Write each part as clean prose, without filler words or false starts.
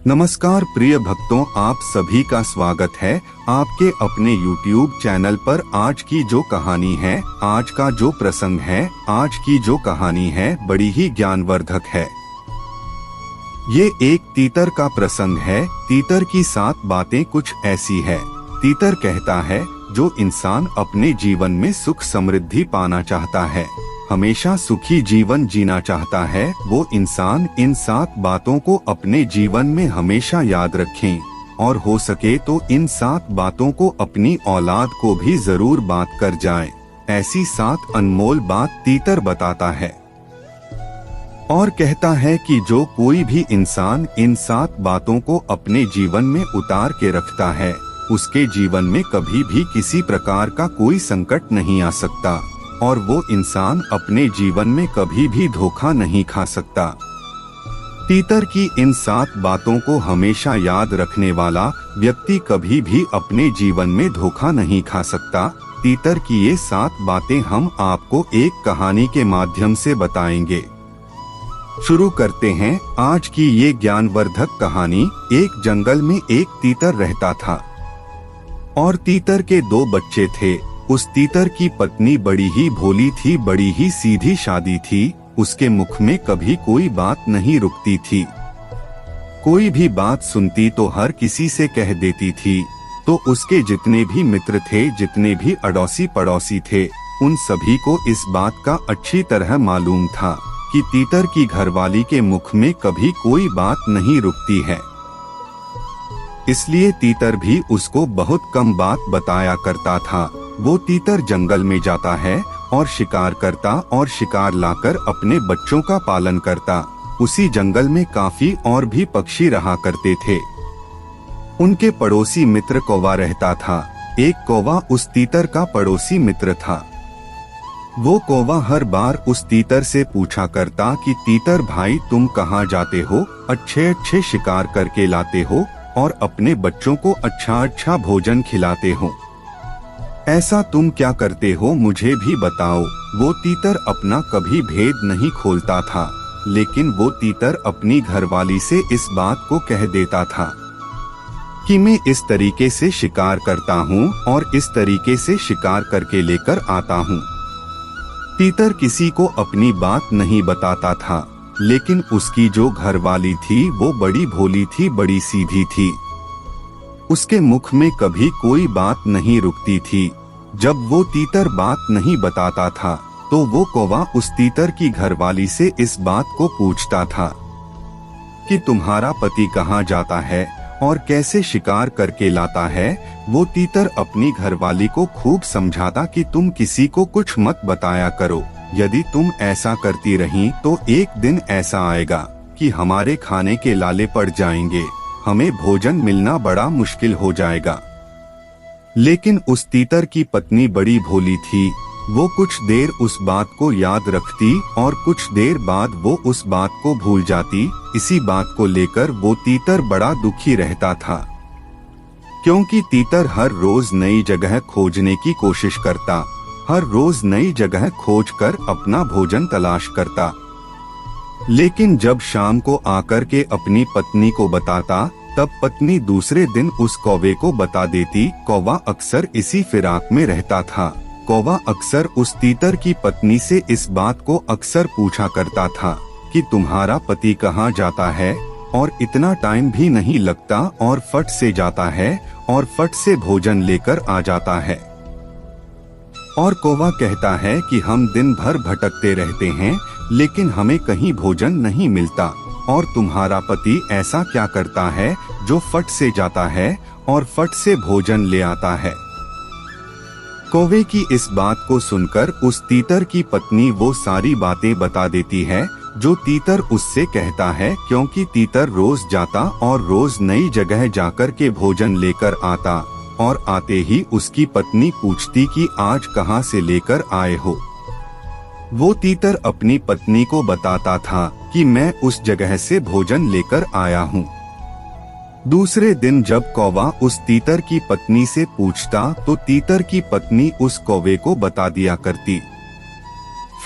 नमस्कार प्रिय भक्तों, आप सभी का स्वागत है आपके अपने YouTube चैनल पर। आज की जो कहानी है, आज का जो प्रसंग है, आज की जो कहानी है बड़ी ही ज्ञानवर्धक है। ये एक तीतर का प्रसंग है। तीतर की 7 बातें कुछ ऐसी है। तीतर कहता है, जो इंसान अपने जीवन में सुख समृद्धि पाना चाहता है, हमेशा सुखी जीवन जीना चाहता है, वो इंसान इन 7 बातों को अपने जीवन में हमेशा याद रखें और हो सके तो इन 7 बातों को अपनी औलाद को भी जरूर बात कर जाए। ऐसी 7 अनमोल बात तीतर बताता है और कहता है कि जो कोई भी इंसान इन 7 बातों को अपने जीवन में उतार के रखता है, उसके जीवन में कभी भी किसी प्रकार का कोई संकट नहीं आ सकता और वो इंसान अपने जीवन में कभी भी धोखा नहीं खा सकता। तीतर की इन 7 बातों को हमेशा याद रखने वाला व्यक्ति कभी भी अपने जीवन में धोखा नहीं खा सकता। तीतर की ये 7 बातें हम आपको एक कहानी के माध्यम से बताएंगे। शुरू करते हैं आज की ये ज्ञानवर्धक कहानी। एक जंगल में एक तीतर रहता था और तीतर के 2 बच्चे थे। उस तीतर की पत्नी बड़ी ही भोली थी, बड़ी ही सीधी सादी थी। उसके मुख में कभी कोई बात नहीं रुकती थी। कोई भी बात सुनती तो हर किसी से कह देती थी। तो उसके जितने भी मित्र थे, जितने भी अड़ोसी पड़ोसी थे, उन सभी को इस बात का अच्छी तरह मालूम था कि तीतर की घरवाली के मुख में कभी कोई बात नहीं रुकती है। इसलिए तीतर भी उसको बहुत कम बात बताया करता था। वो तीतर जंगल में जाता है और शिकार करता और शिकार लाकर अपने बच्चों का पालन करता। उसी जंगल में काफी और भी पक्षी रहा करते थे। उनके पड़ोसी मित्र कौवा रहता था। एक कौवा उस तीतर का पड़ोसी मित्र था। वो कौवा हर बार उस तीतर से पूछा करता कि तीतर भाई, तुम कहाँ जाते हो? अच्छे अच्छे शिकार करके लाते हो और अपने बच्चों को अच्छा अच्छा भोजन खिलाते हो। ऐसा तुम क्या करते हो, मुझे भी बताओ। वो तीतर अपना कभी भेद नहीं खोलता था, लेकिन वो तीतर अपनी घरवाली से इस बात को कह देता था कि मैं इस तरीके से शिकार करता हूँ और इस तरीके से शिकार करके लेकर आता हूँ। तीतर किसी को अपनी बात नहीं बताता था, लेकिन उसकी जो घरवाली थी वो बड़ी भोली थी, बड़ी सीधी थी। उसके मुख में कभी कोई बात नहीं रुकती थी। जब वो तीतर बात नहीं बताता था तो वो कौवा उस तीतर की घरवाली से इस बात को पूछता था कि तुम्हारा पति कहाँ जाता है और कैसे शिकार करके लाता है। वो तीतर अपनी घरवाली को खूब समझाता कि तुम किसी को कुछ मत बताया करो। यदि तुम ऐसा करती रही तो एक दिन ऐसा आएगा कि हमारे खाने के लाले पड़ जाएंगे, हमें भोजन मिलना बड़ा मुश्किल हो जाएगा। लेकिन उस तीतर की पत्नी बड़ी भोली थी। वो कुछ देर उस बात को याद रखती और कुछ देर बाद वो उस बात को भूल जाती। इसी बात को लेकर वो तीतर बड़ा दुखी रहता था, क्योंकि तीतर हर रोज नई जगह खोजने की कोशिश करता, हर रोज नई जगह खोजकर अपना भोजन तलाश करता। लेकिन जब शाम को आकर के अपनी पत्नी को बताता, तब पत्नी दूसरे दिन उस कौवे को बता देती। कौवा अक्सर इसी फिराक में रहता था। कौवा अक्सर उस तीतर की पत्नी से इस बात को अक्सर पूछा करता था कि तुम्हारा पति कहाँ जाता है और इतना टाइम भी नहीं लगता और फट से जाता है और फट से भोजन लेकर आ जाता है। और कौवा कहता है कि हम दिन भर भटकते रहते हैं, लेकिन हमें कहीं भोजन नहीं मिलता। और तुम्हारा पति ऐसा क्या करता है जो फट से जाता है और फट से भोजन ले आता है। कौवे की इस बात को सुनकर उस तीतर की पत्नी वो सारी बातें बता देती है जो तीतर उससे कहता है, क्योंकि तीतर रोज जाता और रोज नई जगह जाकर के भोजन लेकर आता और आते ही उसकी पत्नी पूछती कि आज कहाँ से लेकर आए हो। वो तीतर अपनी पत्नी को बताता था कि मैं उस जगह से भोजन लेकर आया हूँ। दूसरे दिन जब कौवा उस तीतर की पत्नी से पूछता तो तीतर की पत्नी उस कौवे को बता दिया करती।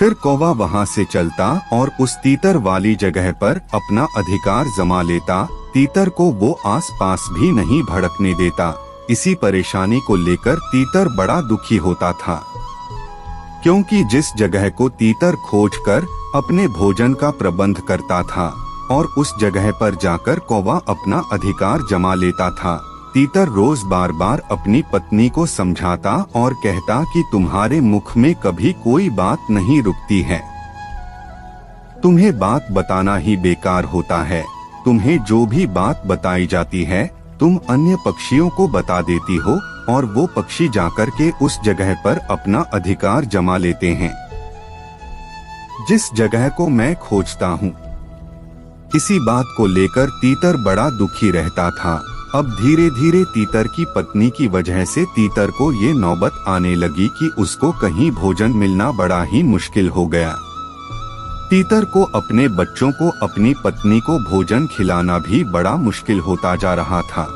फिर कौवा वहाँ से चलता और उस तीतर वाली जगह पर अपना अधिकार जमा लेता। तीतर को वो आसपास भी नहीं भड़कने देता। इसी परेशानी को लेकर तीतर बड़ा दुखी होता था, क्योंकि जिस जगह को तीतर खोजकर अपने भोजन का प्रबंध करता था और उस जगह पर जाकर कौवा अपना अधिकार जमा लेता था, तीतर रोज बार बार अपनी पत्नी को समझाता और कहता कि तुम्हारे मुख में कभी कोई बात नहीं रुकती है, तुम्हें बात बताना ही बेकार होता है। तुम्हें जो भी बात बताई जाती है तुम अन्य पक्षियों को बता देती हो और वो पक्षी जाकर के उस जगह पर अपना अधिकार जमा लेते हैं, जिस जगह को मैं खोजता हूँ। इसी बात को लेकर तीतर बड़ा दुखी रहता था। अब धीरे धीरे तीतर की पत्नी की वजह से तीतर को ये नौबत आने लगी कि उसको कहीं भोजन मिलना बड़ा ही मुश्किल हो गया। तीतर को अपने बच्चों को अपनी पत्नी को भोजन खिलाना भी बड़ा मुश्किल होता जा रहा था,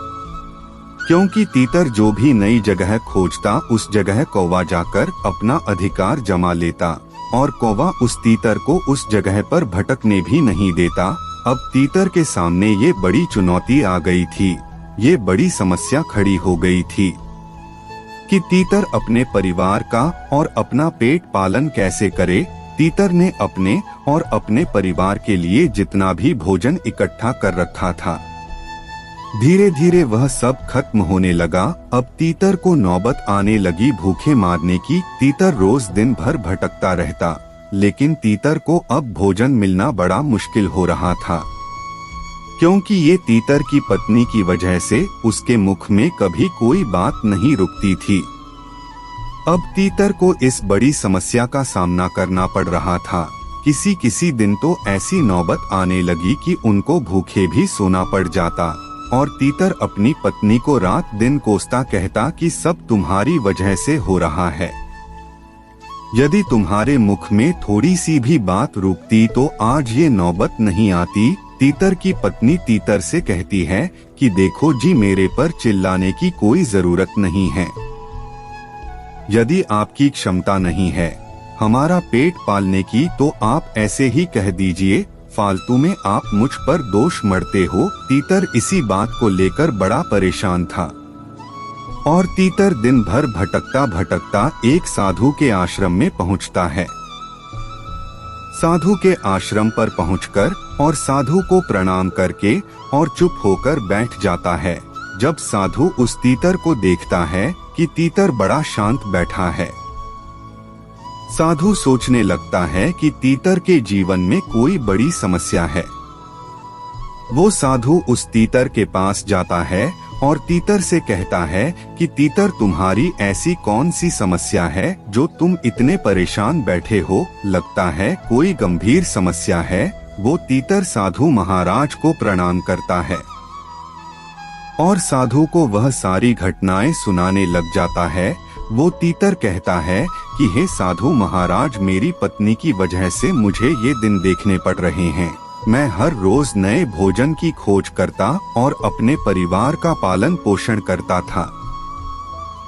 क्योंकि तीतर जो भी नई जगह खोजता उस जगह कौवा जाकर अपना अधिकार जमा लेता और कौवा उस तीतर को उस जगह पर भटकने भी नहीं देता। अब तीतर के सामने ये बड़ी चुनौती आ गई थी, ये बड़ी समस्या खड़ी हो गई थी कि तीतर अपने परिवार का और अपना पेट पालन कैसे करे। तीतर ने अपने और अपने परिवार के लिए जितना भी भोजन इकट्ठा कर रखा था, धीरे धीरे वह सब खत्म होने लगा। अब तीतर को नौबत आने लगी भूखे मारने की। तीतर रोज दिन भर भटकता रहता, लेकिन तीतर को अब भोजन मिलना बड़ा मुश्किल हो रहा था, क्योंकि ये तीतर की पत्नी की वजह से उसके मुख में कभी कोई बात नहीं रुकती थी। अब तीतर को इस बड़ी समस्या का सामना करना पड़ रहा था। किसी किसी दिन तो ऐसी नौबत आने लगी कि उनको भूखे भी सोना पड़ जाता और तीतर अपनी पत्नी को रात दिन कोसता कहता कि सब तुम्हारी वजह से हो रहा है। यदि तुम्हारे मुख में थोड़ी सी भी बात रुकती तो आज ये नौबत नहीं आती। तीतर की पत्नी तीतर से कहती है कि देखो जी, मेरे पर चिल्लाने की कोई जरूरत नहीं है। यदि आपकी क्षमता नहीं है हमारा पेट पालने की तो आप ऐसे ही कह दीजिए, फालतू में आप मुझ पर दोष मढ़ते हो। तीतर इसी बात को लेकर बड़ा परेशान था और तीतर दिन भर भटकता भटकता एक साधु के आश्रम में पहुंचता है। साधु के आश्रम पर पहुंचकर और साधु को प्रणाम करके और चुप होकर बैठ जाता है। जब साधु उस तीतर को देखता है कि तीतर बड़ा शांत बैठा है, साधु सोचने लगता है कि तीतर के जीवन में कोई बड़ी समस्या है। वो साधु उस तीतर के पास जाता है और तीतर से कहता है कि तीतर, तुम्हारी ऐसी कौन सी समस्या है जो तुम इतने परेशान बैठे हो? लगता है कोई गंभीर समस्या है। वो तीतर साधु महाराज को प्रणाम करता है और साधु को वह सारी घटनाएं सुनाने लग जाता है। वो तीतर कहता है कि हे साधु महाराज, मेरी पत्नी की वजह से मुझे ये दिन देखने पड़ रहे हैं। मैं हर रोज नए भोजन की खोज करता और अपने परिवार का पालन पोषण करता था,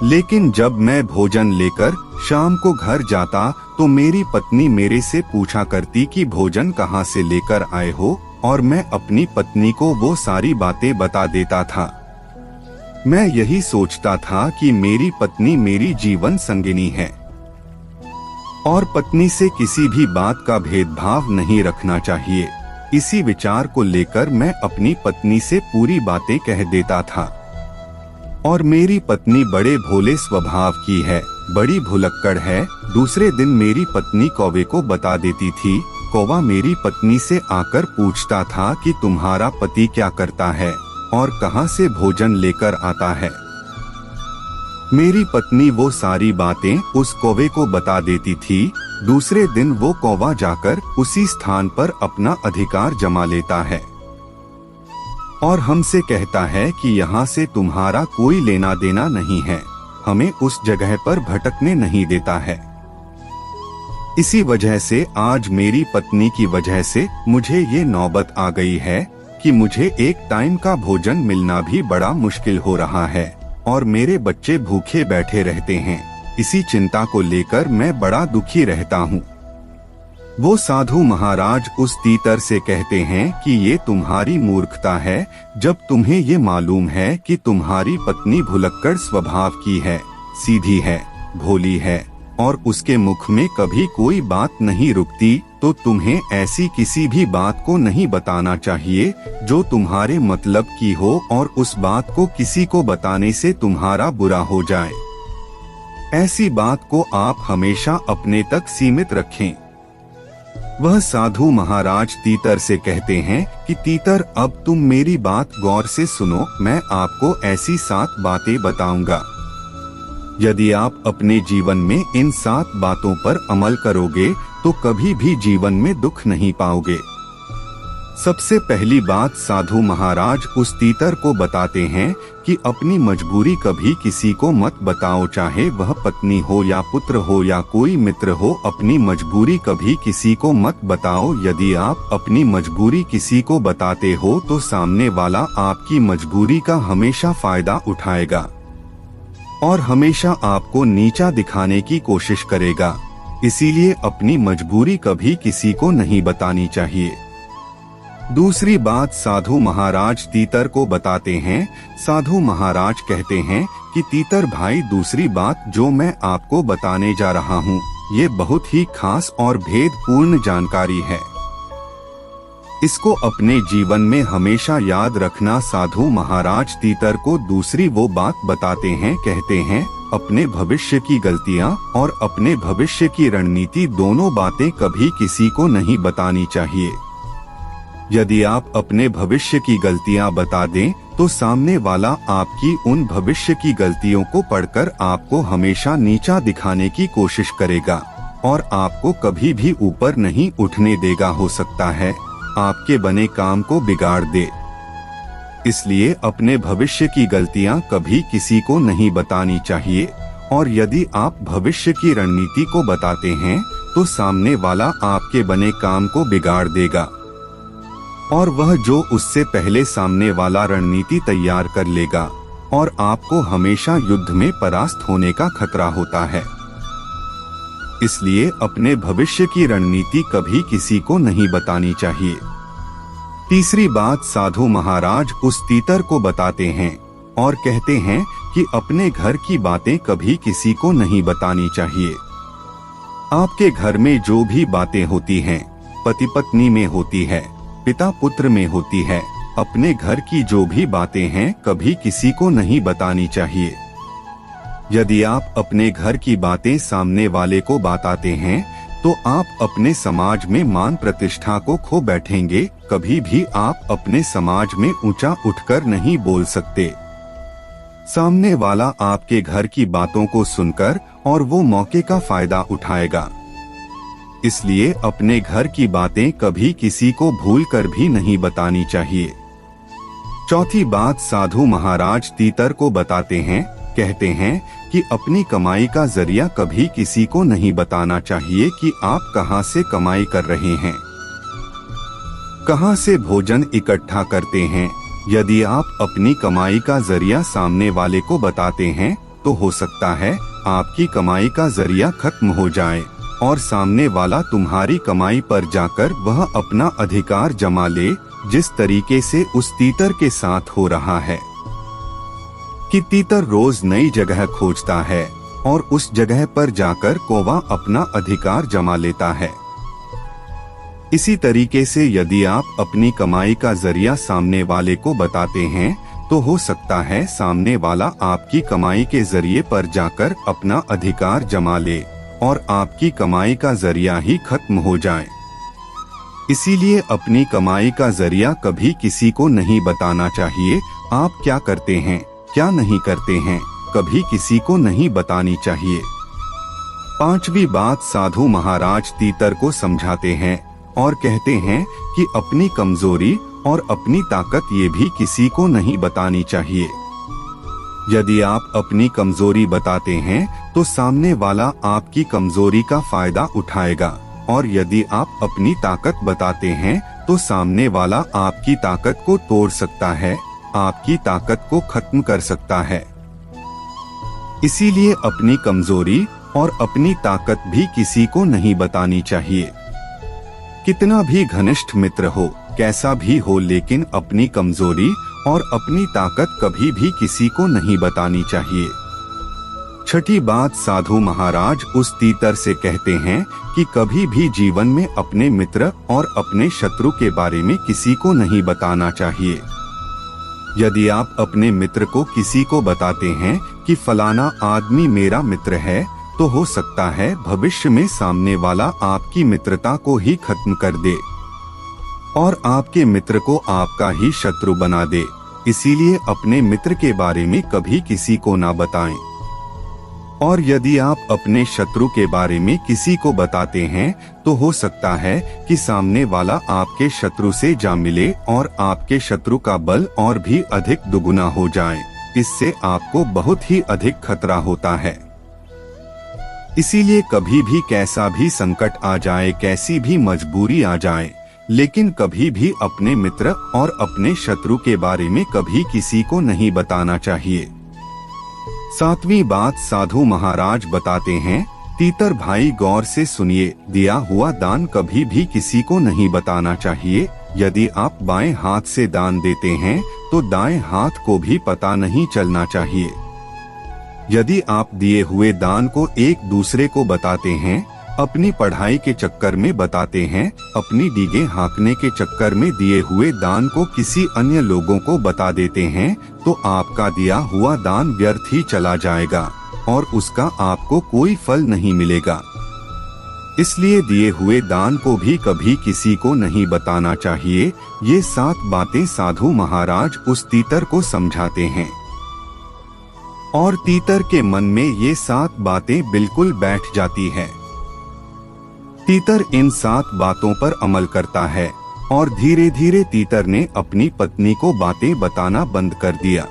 लेकिन जब मैं भोजन लेकर शाम को घर जाता तो मेरी पत्नी मेरे से पूछा करती कि भोजन कहाँ से लेकर आए हो, और मैं अपनी पत्नी को वो सारी बातें बता देता था। मैं यही सोचता था कि मेरी पत्नी मेरी जीवन संगिनी है और पत्नी से किसी भी बात का भेदभाव नहीं रखना चाहिए। इसी विचार को लेकर मैं अपनी पत्नी से पूरी बातें कह देता था और मेरी पत्नी बड़े भोले स्वभाव की है, बड़ी भुलक्कड़ है। दूसरे दिन मेरी पत्नी कौवे को बता देती थी। कौवा मेरी पत्नी से आकर पूछता था कि तुम्हारा पति क्या करता है और कहां से भोजन लेकर आता है। मेरी पत्नी वो सारी बातें उस कौवे को बता देती थी। दूसरे दिन वो कौवा जाकर उसी स्थान पर अपना अधिकार जमा लेता है और हमसे कहता है कि यहाँ से तुम्हारा कोई लेना देना नहीं है, हमें उस जगह पर भटकने नहीं देता है। इसी वजह से आज मेरी पत्नी की वजह से मुझे ये नौबत आ गई है कि मुझे एक टाइम का भोजन मिलना भी बड़ा मुश्किल हो रहा है और मेरे बच्चे भूखे बैठे रहते हैं। इसी चिंता को लेकर मैं बड़ा दुखी रहता हूँ। वो साधु महाराज उस तीतर से कहते हैं कि ये तुम्हारी मूर्खता है, जब तुम्हें ये मालूम है कि तुम्हारी पत्नी भुलक्कड़ स्वभाव की है, सीधी है, भोली है और उसके मुख में कभी कोई बात नहीं रुकती, तो तुम्हें ऐसी किसी भी बात को नहीं बताना चाहिए जो तुम्हारे मतलब की हो और उस बात को किसी को बताने से तुम्हारा बुरा हो जाए। ऐसी बात को आप हमेशा अपने तक सीमित रखें। वह साधु महाराज तीतर से कहते हैं कि तीतर, अब तुम मेरी बात गौर से सुनो, मैं आपको ऐसी 7 बातें बताऊंगा। यदि आप अपने जीवन में इन 7 बातों पर अमल करोगे तो कभी भी जीवन में दुख नहीं पाओगे। सबसे पहली बात साधु महाराज उस तीतर को बताते हैं कि अपनी मजबूरी कभी किसी को मत बताओ, चाहे वह पत्नी हो या पुत्र हो या कोई मित्र हो, अपनी मजबूरी कभी किसी को मत बताओ। यदि आप अपनी मजबूरी किसी को बताते हो तो सामने वाला आपकी मजबूरी का हमेशा फायदा उठाएगा और हमेशा आपको नीचा दिखाने की कोशिश करेगा। इसीलिए अपनी मजबूरी कभी किसी को नहीं बतानी चाहिए। दूसरी बात साधु महाराज तीतर को बताते हैं। साधु महाराज कहते हैं कि तीतर भाई, दूसरी बात जो मैं आपको बताने जा रहा हूँ, ये बहुत ही खास और भेदपूर्ण जानकारी है। इसको अपने जीवन में हमेशा याद रखना। साधु महाराज तीतर को दूसरी वो बात बताते हैं, कहते हैं अपने भविष्य की गलतियाँ और अपने भविष्य की रणनीति, दोनों बातें कभी किसी को नहीं बतानी चाहिए। यदि आप अपने भविष्य की गलतियां बता दें तो सामने वाला आपकी उन भविष्य की गलतियों को पढ़कर आपको हमेशा नीचा दिखाने की कोशिश करेगा और आपको कभी भी ऊपर नहीं उठने देगा। हो सकता है आपके बने काम को बिगाड़ दे। इसलिए अपने भविष्य की गलतियां कभी किसी को नहीं बतानी चाहिए और यदि आप भविष्य की रणनीति को बताते हैं तो सामने वाला आपके बने काम को बिगाड़ देगा और वह जो उससे पहले सामने वाला रणनीति तैयार कर लेगा और आपको हमेशा युद्ध में परास्त होने का खतरा होता है। इसलिए अपने भविष्य की रणनीति कभी किसी को नहीं बतानी चाहिए। तीसरी बात साधु महाराज उस तीतर को बताते हैं और कहते हैं कि अपने घर की बातें कभी किसी को नहीं बतानी चाहिए। आपके घर में जो भी बातें होती हैं, पति पत्नी में होती है, पिता पुत्र में होती है, अपने घर की जो भी बातें हैं कभी किसी को नहीं बतानी चाहिए। यदि आप अपने घर की बातें सामने वाले को बताते हैं तो आप अपने समाज में मान प्रतिष्ठा को खो बैठेंगे। कभी भी आप अपने समाज में ऊंचा उठकर नहीं बोल सकते। सामने वाला आपके घर की बातों को सुनकर और वो मौके का फायदा उठाएगा। इसलिए अपने घर की बातें कभी किसी को भूलकर भी नहीं बतानी चाहिए। चौथी बात साधु महाराज तीतर को बताते हैं, कहते हैं कि अपनी कमाई का जरिया कभी किसी को नहीं बताना चाहिए कि आप कहां से कमाई कर रहे हैं, कहां से भोजन इकट्ठा करते हैं। यदि आप अपनी कमाई का जरिया सामने वाले को बताते हैं तो हो सकता है आपकी कमाई का जरिया खत्म हो जाए और सामने वाला तुम्हारी कमाई पर जाकर वह अपना अधिकार जमा ले, जिस तरीके से उस तीतर के साथ हो रहा है कि तीतर रोज नई जगह खोजता है और उस जगह पर जाकर कौवा अपना अधिकार जमा लेता है। इसी तरीके से यदि आप अपनी कमाई का जरिया सामने वाले को बताते हैं तो हो सकता है सामने वाला आपकी कमाई के जरिए पर जाकर अपना अधिकार जमा ले और आपकी कमाई का जरिया ही खत्म हो जाए। इसीलिए अपनी कमाई का जरिया कभी किसी को नहीं बताना चाहिए। आप क्या करते हैं, क्या नहीं करते हैं, कभी किसी को नहीं बतानी चाहिए। पांचवी बात साधु महाराज तीतर को समझाते हैं और कहते हैं कि अपनी कमजोरी और अपनी ताकत ये भी किसी को नहीं बतानी चाहिए। यदि आप अपनी कमजोरी बताते हैं तो सामने वाला आपकी कमजोरी का फायदा उठाएगा और यदि आप अपनी ताकत बताते हैं तो सामने वाला आपकी ताकत को तोड़ सकता है, आपकी ताकत को खत्म कर सकता है। इसीलिए अपनी कमजोरी और अपनी ताकत भी किसी को नहीं बतानी चाहिए। कितना भी घनिष्ठ मित्र हो, कैसा भी हो, लेकिन अपनी कमजोरी और अपनी ताकत कभी भी किसी को नहीं बतानी चाहिए। छठी बात, साधु महाराज उस तीतर से कहते हैं कि कभी भी जीवन में अपने मित्र और अपने शत्रु के बारे में किसी को नहीं बताना चाहिए। यदि आप अपने मित्र को किसी को बताते हैं कि फलाना आदमी मेरा मित्र है, तो हो सकता है भविष्य में सामने वाला आपकी मित्रता को ही खत्म कर दे और आपके मित्र को आपका ही शत्रु बना दे। इसीलिए अपने मित्र के बारे में कभी किसी को ना बताएं। और यदि आप अपने शत्रु के बारे में किसी को बताते हैं, तो हो सकता है कि सामने वाला आपके शत्रु से जा मिले और आपके शत्रु का बल और भी अधिक दुगुना हो जाए। इससे आपको बहुत ही अधिक खतरा होता है। इसीलिए कभी भी कैसा भी संकट आ जाए, कैसी भी मजबूरी आ जाए, लेकिन कभी भी अपने मित्र और अपने शत्रु के बारे में कभी किसी को नहीं बताना चाहिए। सातवीं बात, साधु महाराज बताते हैं, तीतर भाई गौर से सुनिए, दिया हुआ दान कभी भी किसी को नहीं बताना चाहिए। यदि आप बाएं हाथ से दान देते हैं तो दाएं हाथ को भी पता नहीं चलना चाहिए। यदि आप दिए हुए दान को एक दूसरे को बताते हैं, अपनी पढ़ाई के चक्कर में बताते हैं, अपनी डीगे हाँकने के चक्कर में दिए हुए दान को किसी अन्य लोगों को बता देते हैं, तो आपका दिया हुआ दान व्यर्थ ही चला जाएगा और उसका आपको कोई फल नहीं मिलेगा। इसलिए दिए हुए दान को भी कभी किसी को नहीं बताना चाहिए। ये 7 बातें साधु महाराज उस तीतर को समझाते हैं और तीतर के मन में ये 7 बातें बिल्कुल बैठ जाती है। तीतर इन 7 बातों पर अमल करता है और धीरे धीरे तीतर ने अपनी पत्नी को बातें बताना बंद कर दिया।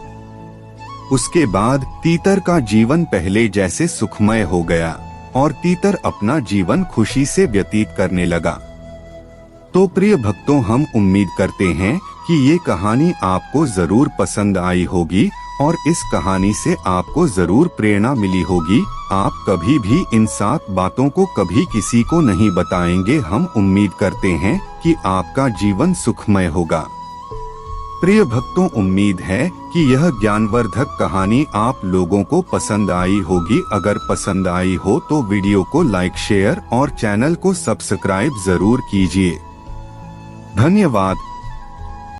उसके बाद तीतर का जीवन पहले जैसे सुखमय हो गया और तीतर अपना जीवन खुशी से व्यतीत करने लगा। तो प्रिय भक्तों, हम उम्मीद करते हैं कि ये कहानी आपको जरूर पसंद आई होगी और इस कहानी से आपको जरूर प्रेरणा मिली होगी। आप कभी भी इन 7 बातों को कभी किसी को नहीं बताएंगे। हम उम्मीद करते हैं कि आपका जीवन सुखमय होगा। प्रिय भक्तों, उम्मीद है कि यह ज्ञानवर्धक कहानी आप लोगों को पसंद आई होगी। अगर पसंद आई हो तो वीडियो को लाइक, शेयर और चैनल को सब्सक्राइब जरूर कीजिए। धन्यवाद।